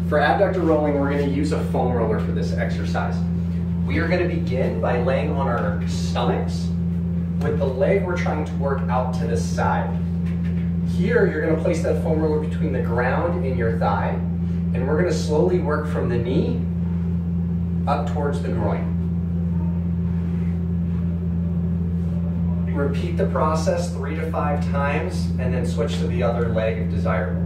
For adductor rolling, we're going to use a foam roller for this exercise. We are going to begin by laying on our stomachs with the leg we're trying to work out to the side. Here, you're going to place that foam roller between the ground and your thigh, and we're going to slowly work from the knee up towards the groin. Repeat the process 3 to 5 times, and then switch to the other leg if desirable.